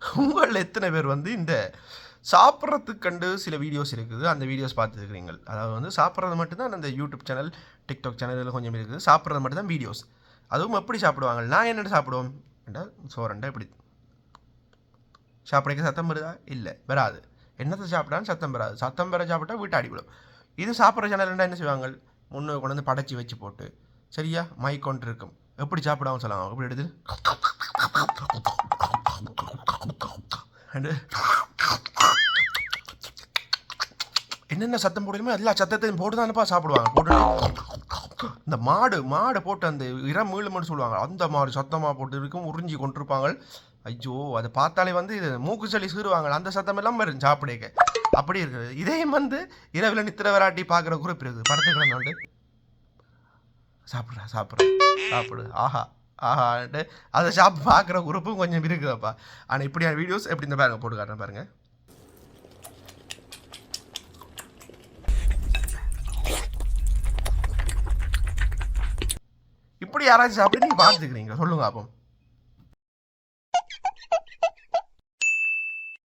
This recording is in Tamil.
உங்களில் எத்தனை பேர் வந்து இந்த சாப்பிட்றதுக்கு கண்டு சில வீடியோஸ் இருக்குது, அந்த வீடியோஸ் பார்த்துருக்கிறீங்க? அதாவது வந்து சாப்பிட்றது மட்டும்தான் அந்த யூடியூப் சேனல், டிக்டாக் சேனல் கொஞ்சம் இருக்குது. சாப்பிட்றது மட்டும்தான் வீடியோஸ். அதுவும் எப்படி சாப்பிடுவாங்க? நான் என்னென்னு சாப்பிடுவோம் என்றால் சோரண்டா இப்படி சாப்பிட்றதுக்கு சத்தம் வருதா? இல்லை, வராது. என்னத்தை சாப்பிட்டாலும் சத்தம் வராது. சத்தம் பெற சாப்பிட்டா வீட்டை அடிவிடும். இது சாப்பிட்ற சேனல்னா என்ன செய்வாங்க? முன்னே கொண்டு வந்து படைச்சி வச்சு போட்டு சரியா மைக் கொண்டு இருக்கும். எப்படி சாப்பிடாமல் சொல்லுவாங்க? எப்படி எடுத்து என்னென்ன சத்தம் போடுமோ எல்லா சத்தத்தையும் போட்டு தானப்பா சாப்பிடுவாங்க. போட்டு இந்த மாடு போட்டு அந்த இரம் மீளுமென்னு சொல்லுவாங்க, அந்த மாதிரி சத்தமாக போட்டு இருக்கும், உறிஞ்சி கொண்டிருப்பாங்க. ஐயோ, அதை பார்த்தாலே வந்து இது மூக்கு சளி சீருவாங்க. அந்த சத்தம் எல்லாம் வரும் சாப்பிடுக்க. அப்படி இருக்குது. இதையும் வந்து இரவில் நித்திர வராட்டி பார்க்குற குரூப் இருக்குது. படத்துக்கு வந்து சாப்பிடு ஆஹா ஆஹான்ட்டு அதை பார்க்குற குரூப்பும் கொஞ்சம் இருக்குதுப்பா. ஆனால் இப்படியான வீடியோஸ் எப்படி இந்த பாருங்க போட்டு காட்டுறேன் பாருங்க. இப்படி யாராச்சும் சாப்பிட்டு நீங்கள் பார்த்துக்கிறீங்க சொல்லுங்க அப்போ.